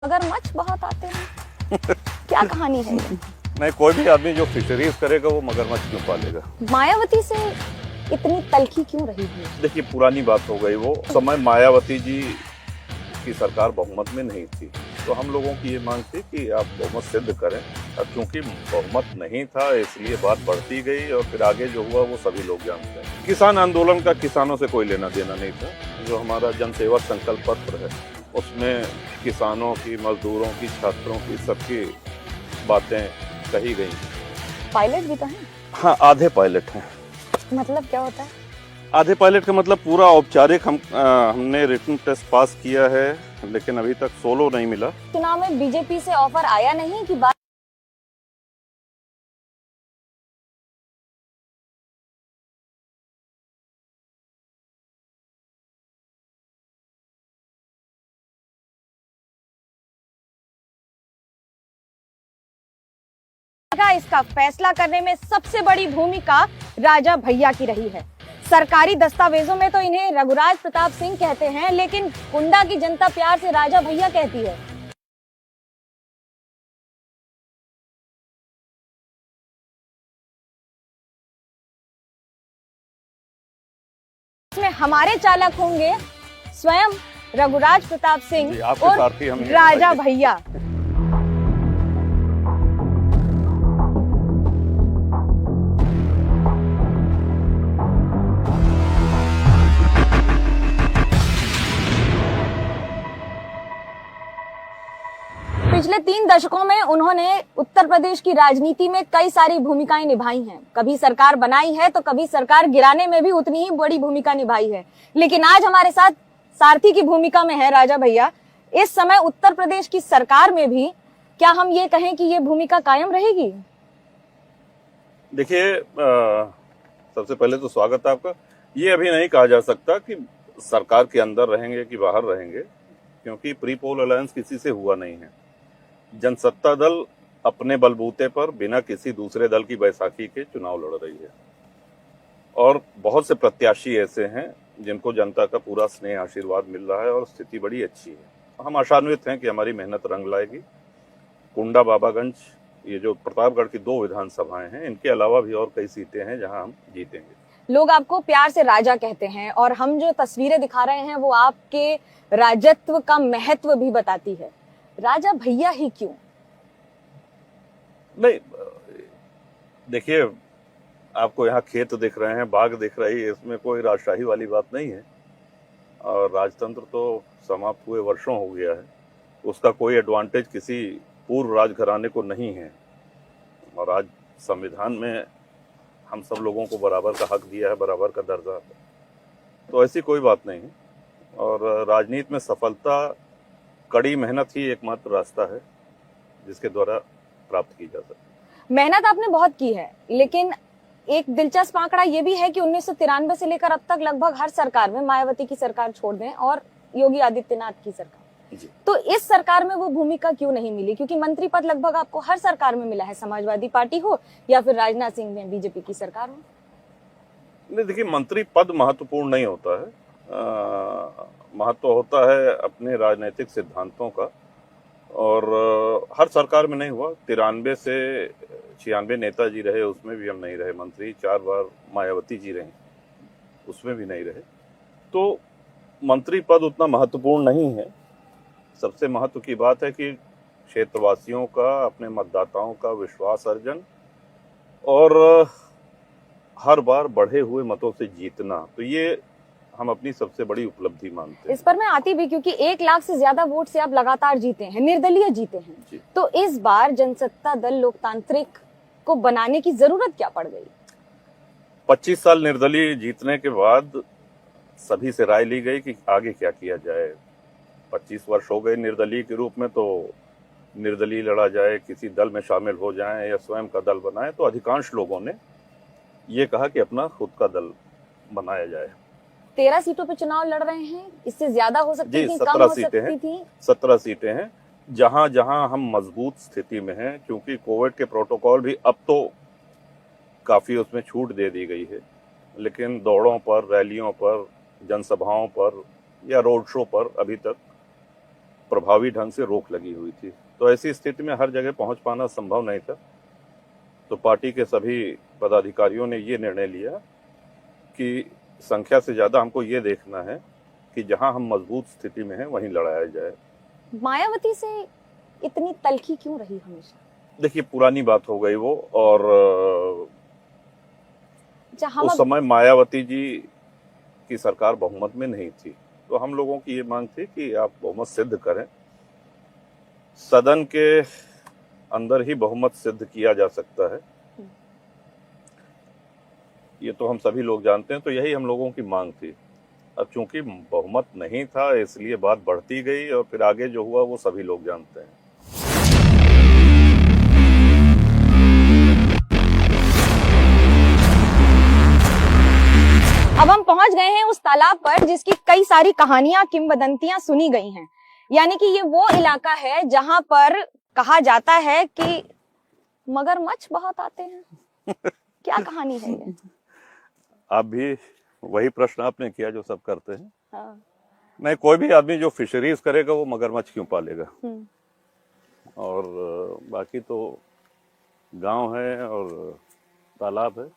मगरमच्छ बहुत आते हैं। क्या कहानी है ये? नहीं, कोई भी आदमी जो फिशरीज करेगा वो मगरमच्छ क्यों पालेगा। मायावती से इतनी तलखी क्यों रही है? देखिए, पुरानी बात हो गई। वो समय मायावती जी की सरकार बहुमत में नहीं थी, तो हम लोगों की ये मांग थी कि आप बहुमत सिद्ध करें। अब चूंकि बहुमत नहीं था इसलिए बात बढ़ती गई और फिर आगे जो हुआ वो सभी लोग जानते हैं। किसान आंदोलन का किसानों से कोई लेना देना नहीं था। जो हमारा जनसेवा संकल्प पत्र है उसमें किसानों की, मजदूरों की, छात्रों की, सबकी बातें कही गई। पायलट भी तो हैं। हाँ, आधे पायलट हैं। मतलब क्या होता है? आधे पायलट का मतलब पूरा औपचारिक हमने रिटन टेस्ट पास किया है, लेकिन अभी तक सोलो नहीं मिला। चुनाव में बीजेपी से ऑफर आया नहीं कि बात इसका फैसला करने में सबसे बड़ी भूमिका राजा भैया की रही है। सरकारी दस्तावेजों में तो इन्हें रघुराज प्रताप सिंह कहते हैं, लेकिन कुंडा की जनता प्यार से राजा भैया कहती है। इसमें हमारे चालक होंगे स्वयं रघुराज प्रताप सिंह और राजा भैया। पिछले 3 दशकों में उन्होंने उत्तर प्रदेश की राजनीति में कई सारी भूमिकाएं निभाई हैं। कभी सरकार बनाई है तो कभी सरकार गिराने में भी उतनी ही बड़ी भूमिका निभाई है। लेकिन आज हमारे साथ सारथी की भूमिका में है राजा भैया। इस समय उत्तर प्रदेश की सरकार में भी क्या हम ये कहें कि ये भूमिका कायम रहेगी? देखिए, सबसे पहले तो स्वागत है आपका। ये अभी नहीं कहा जा सकता कि सरकार के अंदर रहेंगे कि बाहर रहेंगे, क्योंकि प्री पोल अलायंस किसी से हुआ नहीं है। जनसत्ता दल अपने बलबूते पर बिना किसी दूसरे दल की बैसाखी के चुनाव लड़ रही है और बहुत से प्रत्याशी ऐसे हैं जिनको जनता का पूरा स्नेह आशीर्वाद मिल रहा है और स्थिति बड़ी अच्छी है। हम आशान्वित हैं कि हमारी मेहनत रंग लाएगी। कुंडा, बाबागंज, ये जो प्रतापगढ़ की 2 विधानसभाएं हैं, इनके अलावा भी और कई सीटें हैं जहां हम जीतेंगे। लोग आपको प्यार से राजा कहते हैं और हम जो तस्वीरें दिखा रहे हैं वो आपके राजत्व का महत्व भी बताती है। राजा भैया ही क्यों? नहीं, देखिए, आपको यहाँ खेत दिख रहे हैं, बाग दिख रही है, इसमें कोई राजशाही वाली बात नहीं है। और राजतंत्र तो समाप्त हुए वर्षों हो गया है, उसका कोई एडवांटेज किसी पूर्व राजघराने को नहीं है। और आज संविधान में हम सब लोगों को बराबर का हक दिया है, बराबर का दर्जा है, तो ऐसी कोई बात नहीं है। और राजनीति में सफलता कड़ी मेहनत ही एकमात्र रास्ता है जिसके द्वारा प्राप्त की जा सकती है। मेहनत आपने बहुत की है, लेकिन एक दिलचस्प आंकड़ा ये भी है कि 1993 से लेकर अब तक लगभग हर सरकार में, मायावती की सरकार छोड़ दें और योगी आदित्यनाथ की सरकार, तो इस सरकार में वो भूमिका क्यों नहीं मिली? क्योंकि मंत्री पद लगभग आपको हर सरकार में मिला है, समाजवादी पार्टी हो या फिर राजनाथ सिंह में बीजेपी की सरकार हो। नहीं, देखिए, मंत्री पद महत्वपूर्ण नहीं होता है। महत्व होता है अपने राजनीतिक सिद्धांतों का। और हर सरकार में नहीं हुआ। 93 से 96 नेताजी रहे, उसमें भी हम नहीं रहे मंत्री। 4 बार मायावती जी रहे, उसमें भी नहीं रहे। तो मंत्री पद उतना महत्वपूर्ण नहीं है। सबसे महत्व की बात है कि क्षेत्रवासियों का, अपने मतदाताओं का विश्वास अर्जन और हर बार बढ़े हुए मतों से जीतना, तो ये हम अपनी सबसे बड़ी उपलब्धि मानते हैं। इस पर मैं आती भी, क्योंकि 1 लाख से ज्यादा वोट से आप लगातार जीते हैं, निर्दलीय जीते हैं। तो इस बार जनसत्ता दल लोकतांत्रिक को बनाने की जरूरत क्या पड़ गई? 25 साल निर्दलीय जीतने के बाद सभी से राय ली गई कि आगे क्या किया जाए। 25 वर्ष हो गए निर्दलीय के रूप में, तो निर्दलीय लड़ा जाए, किसी दल में शामिल हो जाएं या स्वयं का दल बनाएं। तो अधिकांश लोगों ने ये कहा कि अपना खुद का दल बनाया जाए। 13 सीटों पे चुनाव लड़ रहे हैं, इससे ज्यादा हो सकती थी, कम हो सकती थी? 17 सीटें हैं, जहां जहां हम मजबूत स्थिति में हैं। क्योंकि कोविड के प्रोटोकॉल भी अब तो काफी उसमें छूट दे दी गई है, लेकिन दौड़ों पर, रैलियों पर, जनसभाओं पर या रोड शो पर अभी तक प्रभावी ढंग से रोक लगी हुई थी। तो ऐसी स्थिति में हर जगह पहुंच पाना संभव नहीं था। तो पार्टी के सभी पदाधिकारियों ने ये निर्णय लिया कि संख्या से ज्यादा हमको ये देखना है कि जहां हम मजबूत स्थिति में हैं वहीं लड़ाया जाए। मायावती से इतनी तल्खी क्यों रही हमेशा? देखिए, पुरानी बात हो गई वो, और उस समय मायावती जी की सरकार बहुमत में नहीं थी, तो हम लोगों की ये मांग थी कि आप बहुमत सिद्ध करें। सदन के अंदर ही बहुमत सिद्ध किया जा सकता है, ये तो हम सभी लोग जानते हैं। तो यही हम लोगों की मांग थी। अब चूंकि बहुमत नहीं था, इसलिए बात बढ़ती गई, और फिर आगे जो हुआ वो सभी लोग जानते हैं। अब हम पहुंच गए हैं उस तालाब पर जिसकी कई सारी कहानियां, किंवदंतियां सुनी गई हैं। यानी कि ये वो इलाका है जहां पर कहा जाता है कि मगरमच्छ बहुत आते हैं। क्या कहानी है ये? आप भी वही प्रश्न आपने किया जो सब करते हैं। हाँ। नहीं, कोई भी आदमी जो फिशरीज करेगा वो मगरमच्छ क्यों पालेगा? और बाकी तो गांव है और तालाब है,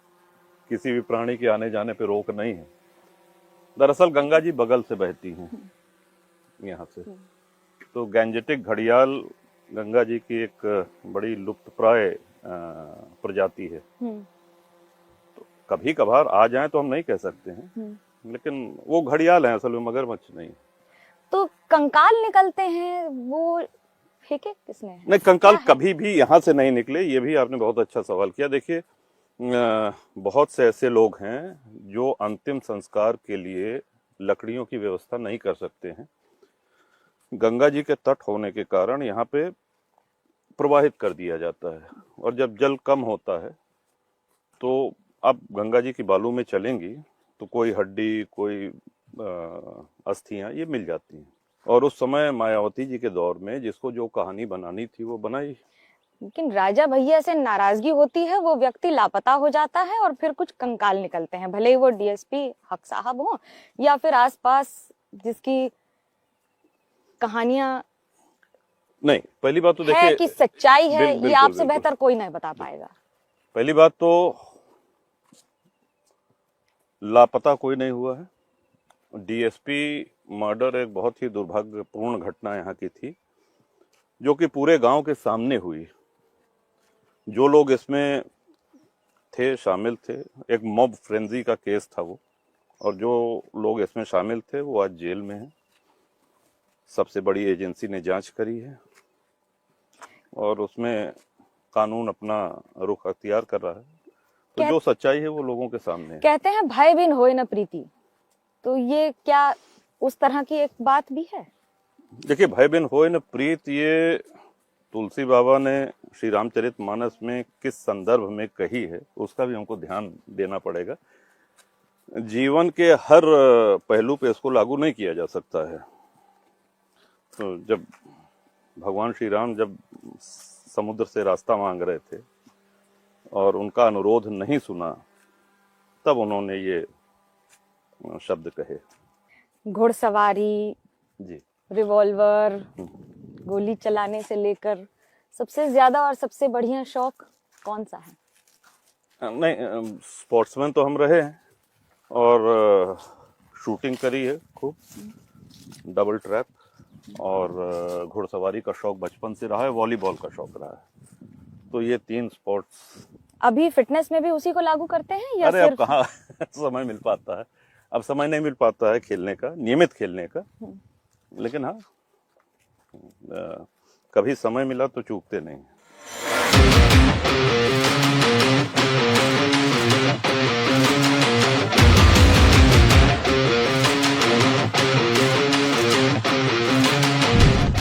किसी भी प्राणी के आने जाने पे रोक नहीं है। दरअसल गंगा जी बगल से बहती हैं यहाँ से, तो गैंजेटिक घड़ियाल गंगा जी की एक बड़ी लुप्तप्राय प्रजाति है। तो कभी कभार आ जाए तो हम नहीं कह सकते हैं, लेकिन वो घड़ियाल है, असल में मगरमच्छ नहीं। तो कंकाल निकलते हैं, वो फेंके किसने? नहीं, कंकाल कभी भी यहाँ से नहीं निकले। ये भी आपने बहुत अच्छा सवाल किया। देखिए, बहुत से ऐसे लोग हैं जो अंतिम संस्कार के लिए लकड़ियों की व्यवस्था नहीं कर सकते हैं। गंगा जी के तट होने के कारण यहाँ पे प्रवाहित कर दिया जाता है, और जब जल कम होता है तो आप गंगा जी की बालू में चलेंगी तो कोई हड्डी, कोई अस्थियां ये मिल जाती हैं। और उस समय मायावती जी के दौर में जिसको जो कहानी बनानी थी वो बनाई। लेकिन राजा भैया से नाराजगी होती है, वो व्यक्ति लापता हो जाता है और फिर कुछ कंकाल निकलते हैं, भले ही वो डीएसपी हक साहब हो या फिर आसपास जिसकी कहानियां नहीं। पहली बात तो देखिए कि सच्चाई है, ये आपसे बिल्कुल। बेहतर कोई नहीं बता पाएगा। पहली बात तो लापता कोई नहीं हुआ है। डीएसपी मर्डर एक बहुत ही दुर्भाग्यपूर्ण घटना यहाँ की थी, जो कि पूरे गांव के सामने हुई। जो लोग इसमें थे, शामिल थे, एक मॉब फ्रेंजी का केस था वो, और जो लोग इसमें शामिल थे वो आज जेल में हैं। सबसे बड़ी एजेंसी ने जांच करी है और उसमें कानून अपना रुख अख्तियार कर रहा है। तो जो सच्चाई है वो लोगों के सामने है। कहते हैं भय बिन होए न प्रीति, तो ये क्या उस तरह की एक बात भी है? देखिए, भय बिन होए न प्रीत, ये तुलसी बाबा ने श्री रामचरितमानस में किस संदर्भ में कही है उसका भी हमको ध्यान देना पड़ेगा। जीवन के हर पहलू पे इसको लागू नहीं किया जा सकता है। तो जब भगवान श्री राम जब समुद्र से रास्ता मांग रहे थे और उनका अनुरोध नहीं सुना, तब उन्होंने ये शब्द कहे। घुड़सवारी जी, रिवॉल्वर, गोली चलाने से लेकर सबसे ज्यादा और सबसे बढ़िया शौक कौन सा है? नहीं, स्पोर्ट्समैन तो हम रहे हैं और शूटिंग करी है खूब, डबल ट्रैप, और घुड़सवारी का शौक बचपन से रहा है, वॉलीबॉल का शौक रहा है। तो ये 3 स्पोर्ट्स। अभी फिटनेस में भी उसी को लागू करते हैं या अरे सिर्फ? अब कहाँ समय मिल पाता है, अब समय नहीं मिल पाता है खेलने का, नियमित खेलने का। लेकिन हाँ, कभी समय मिला तो चूकते नहीं।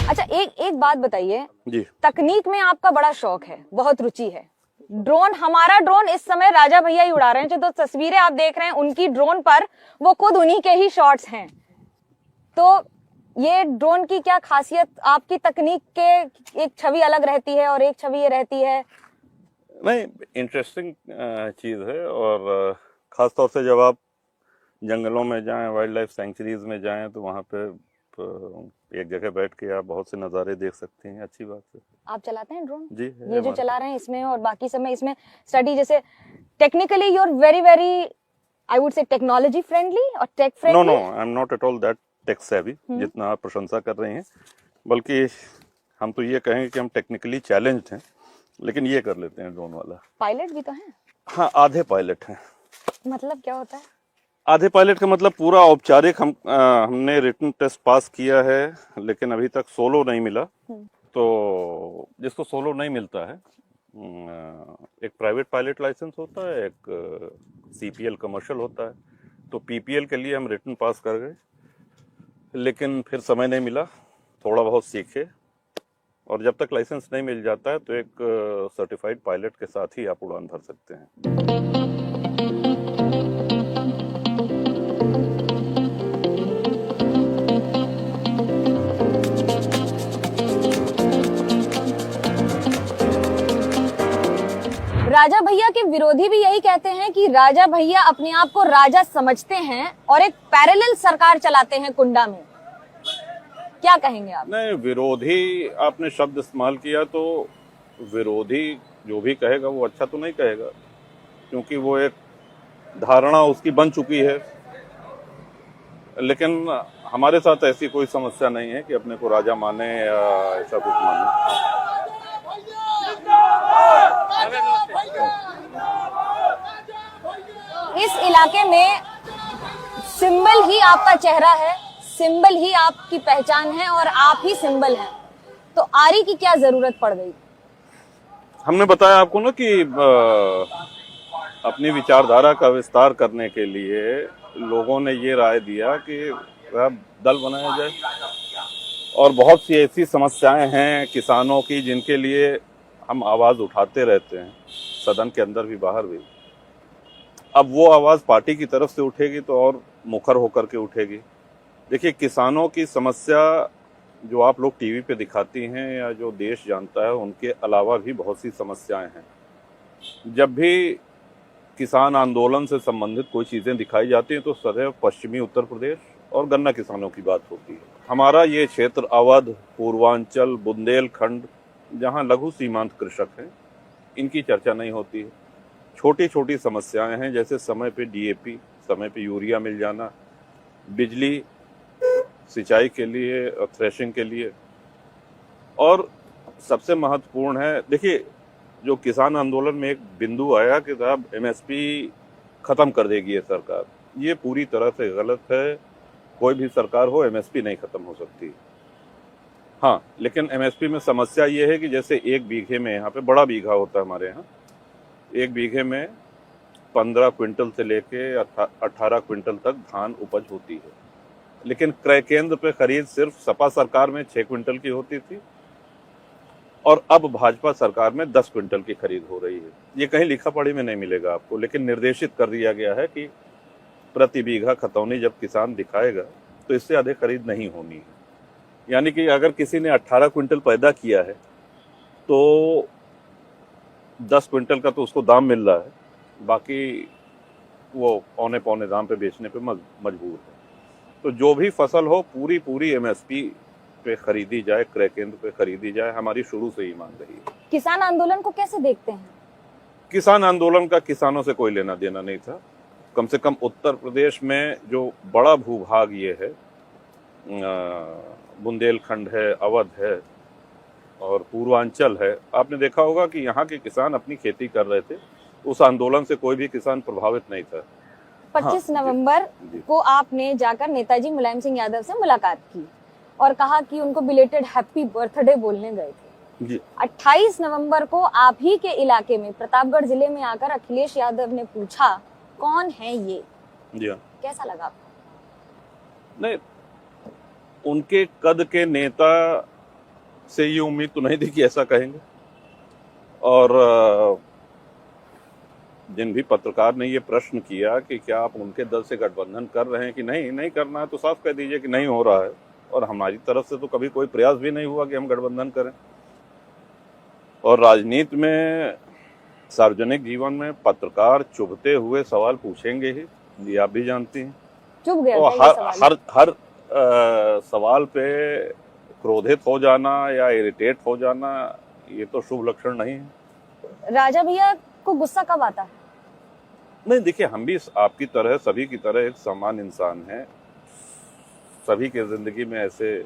अच्छा, एक बात बताइए जी। तकनीक में आपका बड़ा शौक है, बहुत रुचि है। ड्रोन, हमारा ड्रोन इस समय राजा भैया ही उड़ा रहे हैं। जो तो तस्वीरें आप देख रहे हैं उनकी ड्रोन पर, वो खुद उन्हीं के ही शॉट्स हैं। तो ये ड्रोन की क्या खासियत? आपकी तकनीक के एक छवि अलग रहती है और एक छवि ये रहती है। नहीं, इंटरेस्टिंग चीज है, और खास तौर से जब आप जंगलों में जाएं, वाइल्ड लाइफ सेंचुरीज में जाएं, तो वहां पे एक जगह बैठ के आप बहुत से नज़ारे देख सकते हैं, अच्छी बात है। आप चलाते हैं ड्रोन? जी है ये जो हमारे चला रहे हैं इसमें और बाकी समय इसमें स्टडी, जैसे technically you are very very, I would say technology friendly और tech no friendly. I am not at all that tech savvy जितना आप प्रशंसा कर रहे हैं, बल्कि हम तो ये कहेंगे कि हम टेक्निकली चैलेंज्ड हैं, लेकिन ये कर लेते हैं ड्रोन वाला। पायलट भी तो हैं? हाँ, आधे पायलट हैं। मतलब क्या होता है? आधे पायलट का मतलब पूरा औपचारिक हमने रिटन टेस्ट पास किया है, लेकिन अभी तक सोलो नहीं मिला। तो जिसको सोलो नहीं मिलता है, एक प्राइवेट पायलट लाइसेंस होता है, एक सीपीएल कमर्शियल होता है। तो पीपीएल के लिए हम रिटन पास कर गए, लेकिन फिर समय नहीं मिला, थोड़ा बहुत सीखे, और जब तक लाइसेंस नहीं मिल जाता है तो एक सर्टिफाइड पायलट के साथ ही आप उड़ान भर सकते हैं। राजा भैया के विरोधी भी यही कहते हैं कि राजा भैया अपने आप को राजा समझते हैं और एक पैरेलल सरकार चलाते हैं कुंडा में। क्या कहेंगे आप? नहीं, विरोधी आपने शब्द इस्तेमाल किया, तो विरोधी जो भी कहेगा वो अच्छा तो नहीं कहेगा, क्योंकि वो एक धारणा उसकी बन चुकी है। लेकिन हमारे साथ ऐसी कोई समस्या नहीं है कि अपने को राजा माने या ऐसा कुछ माने। इस इलाके में सिंबल ही आपका चेहरा है, सिंबल ही आपकी पहचान है और आप ही सिंबल हैं, तो आरी की क्या जरूरत पड़ गई? हमने बताया आपको ना कि अपनी विचारधारा का विस्तार करने के लिए लोगों ने ये राय दिया कि दल बनाया जाए, और बहुत सी ऐसी समस्याएं हैं किसानों की जिनके लिए हम आवाज उठाते रहते हैं, सदन के अंदर भी बाहर भी। अब वो आवाज पार्टी की तरफ से उठेगी तो और मुखर होकर के उठेगी। देखिए, किसानों की समस्या जो आप लोग टीवी पे दिखाती हैं या जो देश जानता है, उनके अलावा भी बहुत सी समस्याएं हैं। जब भी किसान आंदोलन से संबंधित कोई चीजें दिखाई जाती हैं तो सदैव पश्चिमी उत्तर प्रदेश और गन्ना किसानों की बात होती है। हमारा ये क्षेत्र अवध, पूर्वांचल, बुंदेलखंड, जहाँ लघु सीमांत कृषक हैं, इनकी चर्चा नहीं होती है। छोटी छोटी समस्याएं हैं, जैसे समय पे डीएपी, समय पे यूरिया मिल जाना, बिजली सिंचाई के लिए और थ्रेशिंग के लिए, और सबसे महत्वपूर्ण है, देखिए, जो किसान आंदोलन में एक बिंदु आया कि साहब एमएसपी खत्म कर देगी ये सरकार, ये पूरी तरह से गलत है। कोई भी सरकार हो, एमएसपी नहीं खत्म हो सकती। हाँ, लेकिन एमएसपी में समस्या ये है कि जैसे एक बीघे में, यहाँ पे बड़ा बीघा होता है हमारे यहाँ, एक बीघे में 15 क्विंटल से लेके 18 क्विंटल तक धान उपज होती है, लेकिन क्रय केंद्र पे खरीद सिर्फ सपा सरकार में 6 क्विंटल की होती थी, और अब भाजपा सरकार में 10 क्विंटल की खरीद हो रही है। ये कहीं लिखा पढ़ी में नहीं मिलेगा आपको, लेकिन निर्देशित कर दिया गया है कि प्रति बीघा खतौनी जब किसान दिखाएगा तो इससे अधिक खरीद नहीं होनी है। यानी कि अगर किसी ने 18 क्विंटल पैदा किया है तो 10 क्विंटल का तो उसको दाम मिल रहा है, बाकी वो पौने पौने दाम पे बेचने पे मजबूर है। तो जो भी फसल हो, पूरी एमएसपी पे खरीदी जाए, क्रय केंद्र पे खरीदी जाए, हमारी शुरू से ही मांग रही है। किसान आंदोलन को कैसे देखते हैं? किसान आंदोलन का किसानों से कोई लेना देना नहीं था। कम से कम उत्तर प्रदेश में जो बड़ा भूभाग ये है, बुंदेलखंड है, अवध है और पूर्वांचल है, आपने देखा होगा कि यहाँ के किसान अपनी खेती कर रहे थे। उस आंदोलन से कोई भी किसान प्रभावित नहीं था। 25 नवंबर को आपने जाकर नेताजी मुलायम सिंह यादव से मुलाकात की और कहा कि उनको बिलेटेड हैप्पी बर्थडे बोलने गए थे जी। 28 नवंबर को आप ही के इलाके में, प्रतापगढ़ जिले में आकर अखिलेश यादव ने पूछा कौन है ये? जी हाँ। कैसा लगा आपको? नहीं, उनके कद के नेता से ये उम्मीद तो नहीं थी कि ऐसा कहेंगे, और जिन भी पत्रकार ने ये प्रश्न किया कि क्या आप उनके दल से गठबंधन कर रहे हैं कि नहीं करना है, तो साफ कह दीजिए कि नहीं हो रहा है, और हमारी तरफ से तो कभी कोई प्रयास भी नहीं हुआ कि हम गठबंधन करें। और राजनीति में, सार्वजनिक जीवन में पत्रकार चुभते हुए सवाल पूछेंगे ही, ये आप भी जानती हैं। चुभ गया और क्या ये सवाल? सवाल पे क्रोधित हो जाना या इरिटेट हो जाना ये तो शुभ लक्षण नहीं है। राजा भैया को गुस्सा कब आता है? नहीं, देखिए, हम भी आपकी तरह, सभी की तरह एक सामान्य इंसान हैं। सभी के जिंदगी में ऐसे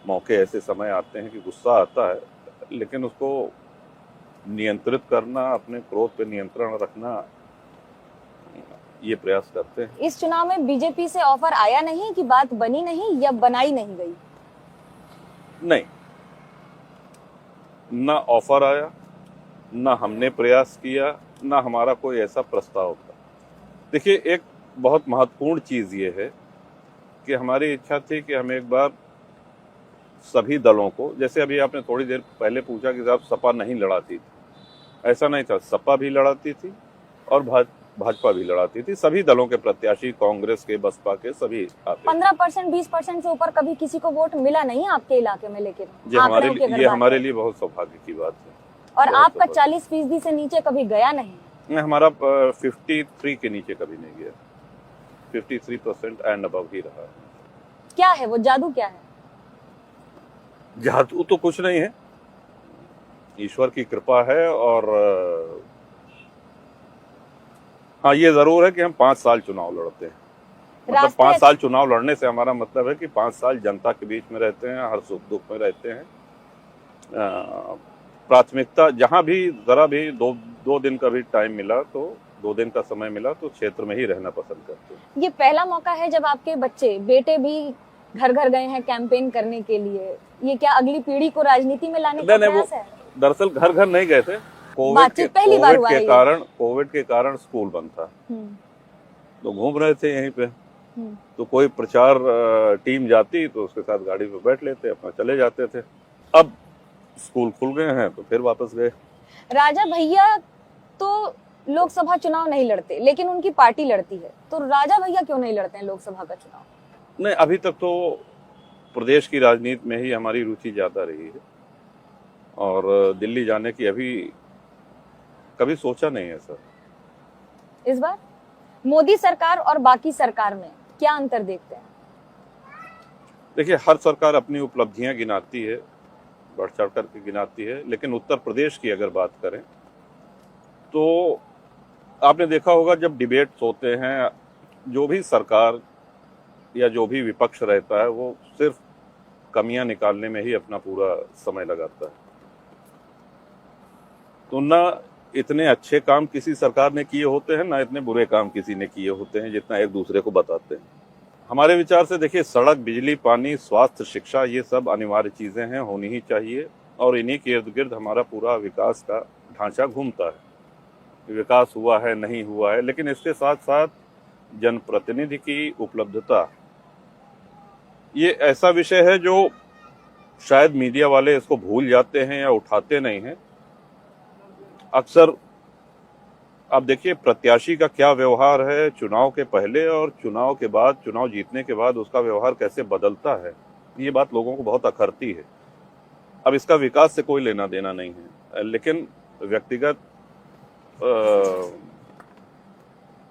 मौके, ऐसे समय आते हैं कि गुस्सा आता है, लेकिन उसको नियंत्रित करना, अपने क्रोध पे नियंत्रण रखना, ये प्रयास करते हैं। इस चुनाव में बीजेपी से ऑफर आया नहीं कि बात बनी नहीं या बनाई नहीं गई? नहीं, ना ऑफर आया, ना हमने प्रयास किया, ना हमारा कोई ऐसा प्रस्ताव था। देखिए, एक बहुत महत्वपूर्ण चीज ये है कि हमारी इच्छा थी कि हम एक बार सभी दलों को, जैसे अभी आपने थोड़ी देर पहले पूछा कि साहब सपा नहीं लड़ाती थी, ऐसा नहीं था। सपा भी लड़ाती थी और भाजपा भी लड़ाती थी। सभी दलों के प्रत्याशी, कांग्रेस के, बसपा के, सभी आते। 15%, 20% से ऊपर कभी किसी को वोट मिला नहीं आपके इलाके में, लेकिन ये हमारे लिए बहुत सौभाग्य की बात है। और आपका 40% से नीचे कभी गया नहीं? हमारा 53 के नीचे कभी नहीं गया। 53% एंड अबव ही रहा। क्या है वो जादू, क्या है? जादू तो कुछ नहीं है, ईश्वर की कृपा है। और हाँ, ये जरूर है कि हम 5 साल चुनाव लड़ते हैं। मतलब 5 साल चुनाव लड़ने से हमारा मतलब है कि 5 साल जनता के बीच में रहते हैं, हर सुख दुख में रहते हैं। प्राथमिकता जहां भी जरा भी दो दिन का भी टाइम मिला, तो 2 दिन का समय मिला, तो क्षेत्र में ही रहना पसंद करते हैं। ये पहला मौका है जब आपके बच्चे, बेटे भी घर घर गए हैं कैंपेन करने के लिए। ये क्या अगली पीढ़ी को राजनीति में लाने का प्रयास है? दरअसल घर घर नहीं गए थे। कोविड के कारण स्कूल बंद था, तो घूम रहे थे यहीं पे। तो कोई प्रचार टीम जाती तो उसके साथ गाड़ी पे बैठ लेते, अपना चले जाते थे। अब स्कूल खुल गए हैं तो फिर वापस गए। राजा भैया तो लोकसभा चुनाव नहीं लड़ते, लेकिन उनकी पार्टी लड़ती है, तो राजा भैया क्यों नहीं लड़ते हैं लोकसभा का चुनाव? नहीं, अभी तक तो प्रदेश की राजनीति में ही हमारी रुचि ज्यादा रही है, और दिल्ली जाने की अभी कभी सोचा नहीं है सर। इस बार मोदी सरकार और बाकी सरकार में क्या अंतर देखते हैं? देखिए, हर सरकार अपनी उपलब्धियां गिनाती है, बढ़ चढ़ करके गिनाती है, लेकिन उत्तर प्रदेश की अगर बात करें तो आपने देखा होगा जब डिबेट्स होते हैं, जो भी सरकार या जो भी विपक्ष रहता है वो सिर्फ कमियां निकालने में ही अपना पूरा समय लगाता है। तो ना इतने अच्छे काम किसी सरकार ने किए होते हैं, ना इतने बुरे काम किसी ने किए होते हैं जितना एक दूसरे को बताते हैं। हमारे विचार से देखिए, सड़क, बिजली, पानी, स्वास्थ्य, शिक्षा, ये सब अनिवार्य चीजें हैं, होनी ही चाहिए, और इन्हीं के इर्द गिर्द हमारा पूरा विकास का ढांचा घूमता है। विकास हुआ है, नहीं हुआ है, लेकिन इसके साथ साथ जनप्रतिनिधि की उपलब्धता, ये ऐसा विषय है जो शायद मीडिया वाले इसको भूल जाते हैं या उठाते नहीं हैं। अक्सर आप देखिए, प्रत्याशी का क्या व्यवहार है चुनाव के पहले और चुनाव के बाद, चुनाव जीतने के बाद उसका व्यवहार कैसे बदलता है, ये बात लोगों को बहुत अखरती है। अब इसका विकास से कोई लेना देना नहीं है, लेकिन व्यक्तिगत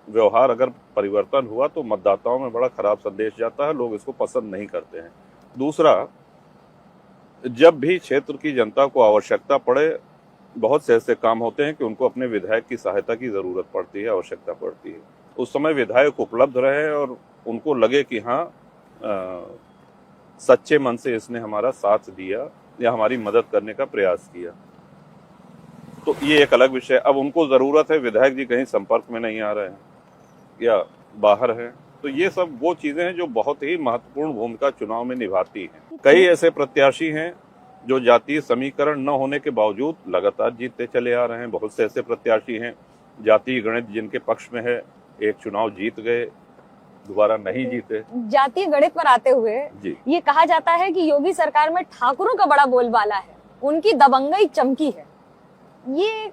व्यवहार अगर परिवर्तन हुआ तो मतदाताओं में बड़ा खराब संदेश जाता है, लोग इसको पसंद नहीं करते हैं। दूसरा, जब भी क्षेत्र की जनता को आवश्यकता पड़े, बहुत से ऐसे काम होते हैं कि उनको अपने विधायक की सहायता की जरूरत पड़ती है, आवश्यकता पड़ती है। उस समय विधायक उपलब्ध रहे और उनको लगे कि हाँ, सच्चे मन से इसने हमारा साथ दिया या हमारी मदद करने का प्रयास किया, तो ये एक अलग विषय। अब उनको जरूरत है, विधायक जी कहीं संपर्क में नहीं आ रहे हैं या बाहर हैं, तो ये सब वो चीजें हैं जो बहुत ही महत्वपूर्ण भूमिका चुनाव में निभाती हैं। कई ऐसे प्रत्याशी हैं जो जातीय समीकरण न होने के बावजूद लगातार जीतते चले आ रहे हैं। बहुत से ऐसे प्रत्याशी हैं जातीय गणित जिनके पक्ष में है, एक चुनाव जीत गए, दोबारा नहीं जीते। जातीय गणित पर आते हुए जी, ये कहा जाता है कि योगी सरकार में ठाकुरों का बड़ा बोलबाला है, उनकी दबंगई चमकी है। ये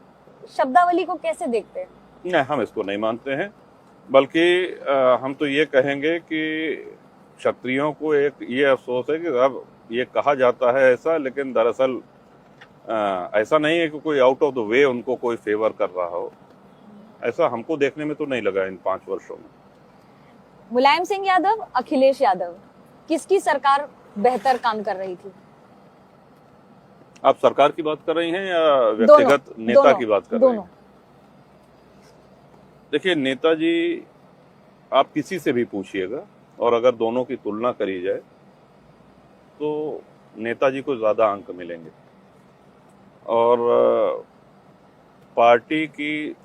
शब्दावली को कैसे देखते हैं? नहीं, हम इसको नहीं मानते हैं, बल्कि हम तो ये कहेंगे कि क्षत्रियों को एक ये अफसोस है कि अब ये कहा जाता है ऐसा, लेकिन दरअसल ऐसा नहीं है कि कोई आउट ऑफ द वे उनको कोई फेवर कर रहा हो। ऐसा हमको देखने में तो नहीं लगा इन 5 वर्षों में। मुलायम सिंह यादव, अखिलेश यादव, किसकी सरकार बेहतर काम कर रही थी? आप सरकार की बात कर रही हैं या व्यक्तिगत नेता दोनों, की बात कर रही दोनों। हैं? देखिए, नेताजी आप किसी से भी पूछिएगा और अगर दोनों की तुलना करी जाए तो नेताजी को ज्यादा अंक मिलेंगे। और पार्टी की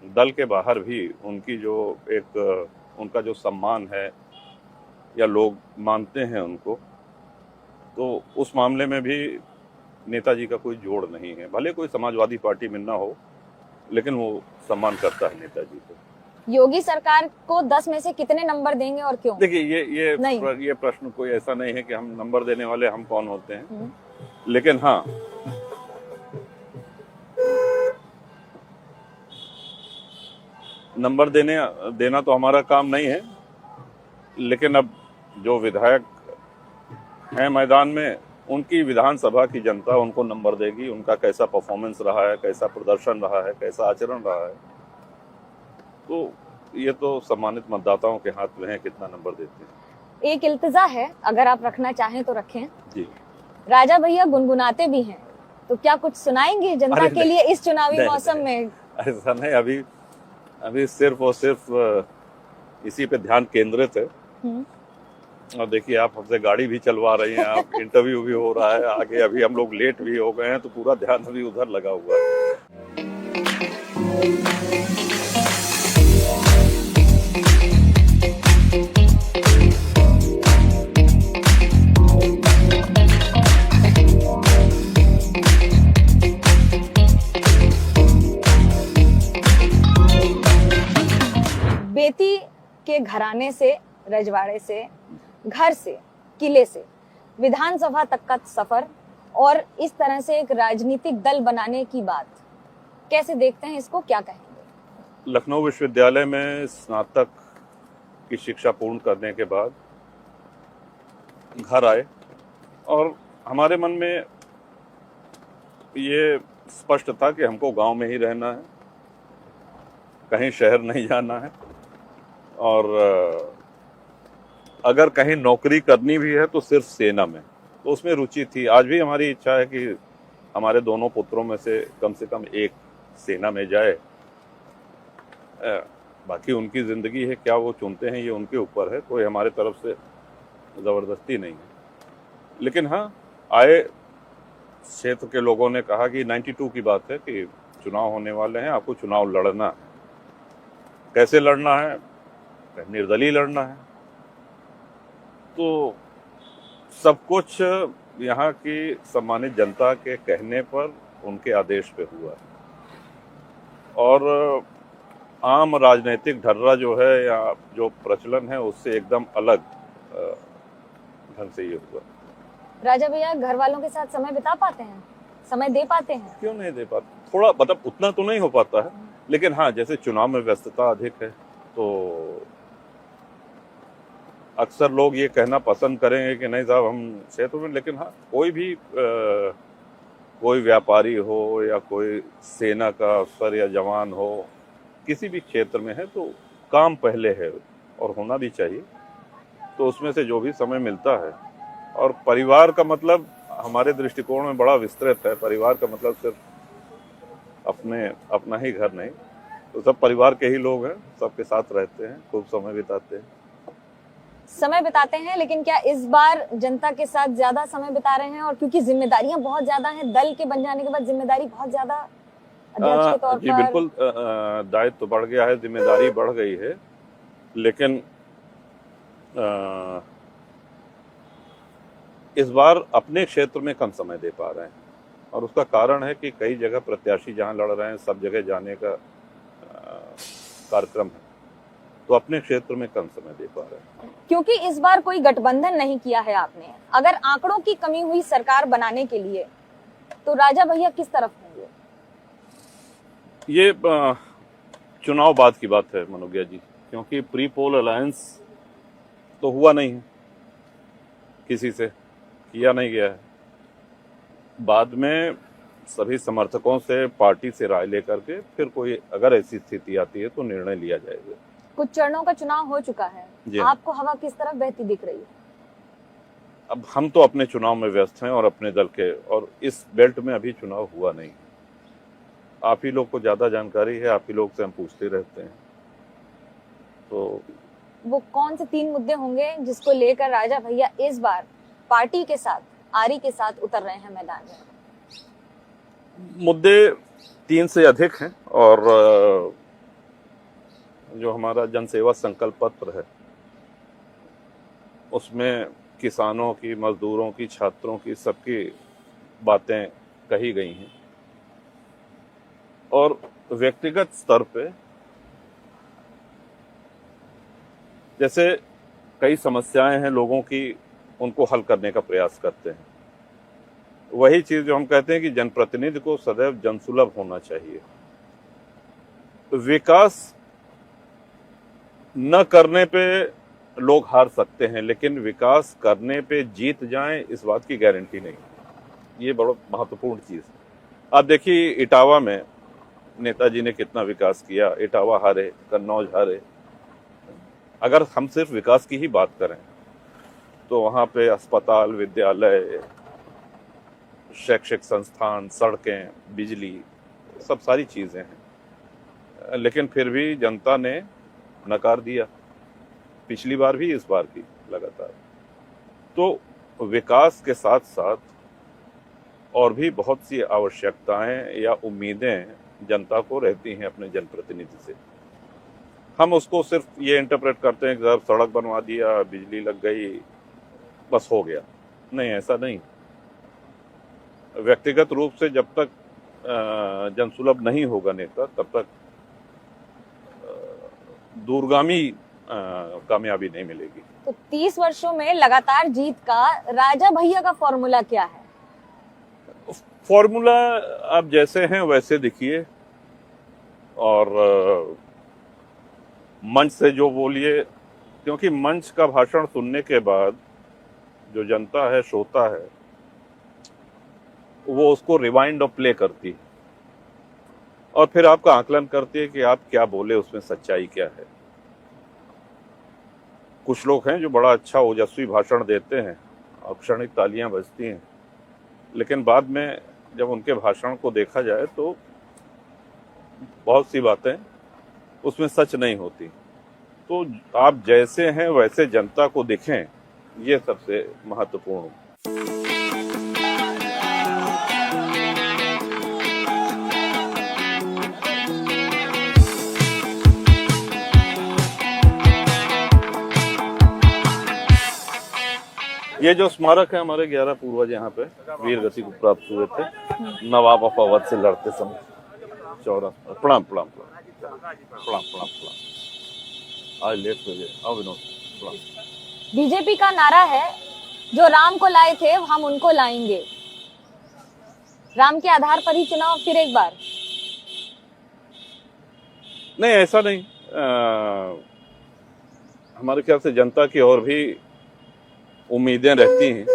दल के बाहर भी उनकी जो उनका जो सम्मान है या लोग मानते हैं उनको, तो उस मामले में भी नेताजी का कोई जोड़ नहीं है। भले कोई समाजवादी पार्टी में ना हो, लेकिन वो सम्मान करता है नेताजी को। योगी सरकार को 10 में से कितने नंबर देंगे और क्यों? देखिए, नहीं। ये प्रश्न कोई ऐसा नहीं है कि हम नंबर देने वाले हम कौन होते हैं, लेकिन हाँ, नंबर देना तो हमारा काम नहीं है, लेकिन अब जो विधायक हैं मैदान में, उनकी विधानसभा की जनता उनको नंबर देगी। उनका कैसा परफॉर्मेंस रहा है, कैसा प्रदर्शन रहा है, कैसा आचरण रहा है, तो ये तो सम्मानित मतदाताओं के हाथ में है कितना नंबर देते हैं। एक इल्तिजा है, अगर आप रखना चाहें तो रखें। जी। राजा भैया गुनगुनाते भी हैं, तो क्या कुछ सुनाएंगे जनता के लिए इस चुनावी मौसम में? ऐसा नहीं, अभी सिर्फ और सिर्फ इसी पे ध्यान केंद्रित है। और देखिए, आप हमसे गाड़ी भी चलवा रही हैं, आप इंटरव्यू भी हो रहा है आगे, अभी हम लोग लेट भी हो गए हैं, तो पूरा ध्यान अभी उधर लगा हुआ है। बेटी के घराने से, रजवाड़े से, घर से, किले से, विधानसभा तक का सफर और इस तरह से एक राजनीतिक दल बनाने की बात, कैसे देखते हैं इसको, क्या कहेंगे? लखनऊ विश्वविद्यालय में स्नातक की शिक्षा पूर्ण करने के बाद घर आए और हमारे मन में ये स्पष्ट था कि हमको गांव में ही रहना है, कहीं शहर नहीं जाना है, और अगर कहीं नौकरी करनी भी है तो सिर्फ सेना में। तो उसमें रुचि थी। आज भी हमारी इच्छा है कि हमारे दोनों पुत्रों में से कम एक सेना में जाए। बाकी उनकी जिंदगी है, क्या वो चुनते हैं ये उनके ऊपर है, कोई हमारे तरफ से जबरदस्ती नहीं है। लेकिन हाँ, आए क्षेत्र के लोगों ने कहा कि 92 की बात है कि चुनाव होने वाले हैं, आपको चुनाव लड़ना है। कैसे लड़ना है? निर्दलीय लड़ना है। तो सब कुछ यहाँ की सम्मानित जनता के कहने पर, उनके आदेश पे हुआ है। और आम राजनीतिक ढर्रा जो है या जो प्रचलन है, उससे एकदम अलग ढंग से ये हुआ। राजा भैया घर वालों के साथ समय बिता पाते हैं, समय दे पाते हैं? क्यों नहीं दे पाते? थोड़ा, मतलब उतना तो नहीं हो पाता है, लेकिन हाँ, जैसे चुनाव में व्यस्तता अधिक है तो अक्सर लोग ये कहना पसंद करेंगे कि नहीं साहब हम क्षेत्र में, लेकिन हाँ, कोई व्यापारी हो या कोई सेना का अफसर या जवान हो, किसी भी क्षेत्र में है तो काम पहले है और होना भी चाहिए। तो उसमें से जो भी समय मिलता है, और परिवार का मतलब हमारे दृष्टिकोण में बड़ा विस्तृत है। परिवार का मतलब सिर्फ अपना ही घर नहीं, तो सब परिवार के ही लोग हैं, सबके साथ रहते हैं, खूब समय बिताते हैं। लेकिन क्या इस बार जनता के साथ ज्यादा समय बिता रहे हैं? और क्योंकि जिम्मेदारियां बहुत ज्यादा हैं, दल के बन जाने के बाद जिम्मेदारी बहुत ज्यादा अध्यक्ष के तौर जी पर। बिल्कुल, दायित्व तो बढ़ गया है, जिम्मेदारी बढ़ गई है, लेकिन इस बार अपने क्षेत्र में कम समय दे पा रहे हैं। और उसका कारण है कि कई जगह प्रत्याशी जहां लड़ रहे हैं, सब जगह जाने का कार्यक्रम है, तो अपने क्षेत्र में कम समय दे पा रहे हैं। क्योंकि इस बार कोई गठबंधन नहीं किया है आपने, अगर आंकड़ों की कमी हुई सरकार बनाने के लिए, तो राजा भैया किस तरफ होंगे? ये चुनाव बाद की बात है मनोज्ञा जी, क्योंकि प्री पोल अलायंस तो हुआ नहीं है, किसी से किया नहीं गया है। बाद में सभी समर्थकों से, पार्टी से राय लेकर के फिर कोई अगर ऐसी स्थिति आती है तो निर्णय लिया जाएगा। कुछ चरणों का चुनाव हो चुका है, जी। आपको हवा किस तरफ बहती दिख रही है? अब हम तो अपने चुनाव में व्यस्त हैं और अपने दल के, और इस बेल्ट में अभी चुनाव हुआ नहीं। आप ही लोग को ज्यादा जानकारी है, आप ही लोग से हम पूछते रहते हैं। तो वो कौन से 3 मुद्दे होंगे जिसको लेकर राजा भैया इस बार पार्टी के साथ, आरी के साथ उतर रहे हैं मैदान में? मुद्दे 3 से अधिक हैं, और जो हमारा जनसेवा संकल्प पत्र है उसमें किसानों की, मजदूरों की, छात्रों की, सबकी बातें कही गई हैं। और व्यक्तिगत स्तर पे जैसे कई समस्याएं हैं लोगों की, उनको हल करने का प्रयास करते हैं। वही चीज जो हम कहते हैं कि जनप्रतिनिधि को सदैव जनसुलभ होना चाहिए। विकास न करने पे लोग हार सकते हैं, लेकिन विकास करने पे जीत जाएं इस बात की गारंटी नहीं। ये बड़ा महत्वपूर्ण चीज है। आप देखिए इटावा में नेताजी ने कितना विकास किया, इटावा हारे, कन्नौज हारे। अगर हम सिर्फ विकास की ही बात करें तो वहां पे अस्पताल, विद्यालय, शैक्षिक संस्थान, सड़कें, बिजली, सब सारी चीजें हैं, लेकिन फिर भी जनता ने नकार दिया, पिछली बार भी, इस बार भी लगातार। तो विकास के साथ साथ और भी बहुत सी आवश्यकताएं या उम्मीदें जनता को रहती हैं अपने जनप्रतिनिधि से। हम उसको सिर्फ ये इंटरप्रेट करते हैं कि जब सड़क बनवा दिया, बिजली लग गई, बस हो गया। नहीं, ऐसा नहीं। व्यक्तिगत रूप से जब तक जनसुलभ नहीं होगा नेता, तब तक दूरगामी कामयाबी नहीं मिलेगी। तो 30 वर्षों में लगातार जीत का राजा भैया का फॉर्मूला क्या है? फॉर्मूला आप जैसे हैं वैसे दिखिए, और मंच से जो बोलिए, क्योंकि मंच का भाषण सुनने के बाद जो जनता है, श्रोता है, वो उसको रिवाइंड और प्ले करती है, और फिर आपका आकलन करती है कि आप क्या बोले, उसमें सच्चाई क्या है। कुछ लोग हैं जो बड़ा अच्छा ओजस्वी भाषण देते हैं और क्षणिक तालियां बजती हैं, लेकिन बाद में जब उनके भाषण को देखा जाए तो बहुत सी बातें उसमें सच नहीं होती। तो आप जैसे हैं वैसे जनता को दिखें, ये सबसे महत्वपूर्ण। ये जो स्मारक है, हमारे 11 पूर्वज यहाँ पे वीर गति को प्राप्त हुए थे नवाब ऑफ अवध से लड़ते समय। 14 प्रणाम प्रणाम प्रणाम प्रणाम प्रणाम प्रणाम। आज लेट हो गए। आओ विनोद, प्रणाम। बीजेपी का नारा है, जो राम को लाए थे हम उनको लाएंगे। राम के आधार पर ही चुनाव फिर एक बार? नहीं, ऐसा नहीं। हमारे ख्याल से जनता की और भी उम्मीदें रहती हैं।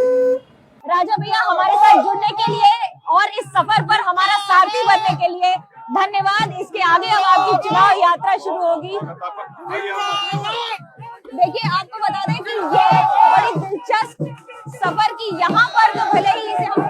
राजा भैया, हमारे साथ जुड़ने के लिए और इस सफर पर हमारा सारथी बनने के लिए धन्यवाद। इसके आगे अब आपकी चुनाव यात्रा शुरू होगी। देखिए, आपको बता दें कि ये बड़ी दिलचस्प सफर की, यहाँ पर तो भले ही इसे हम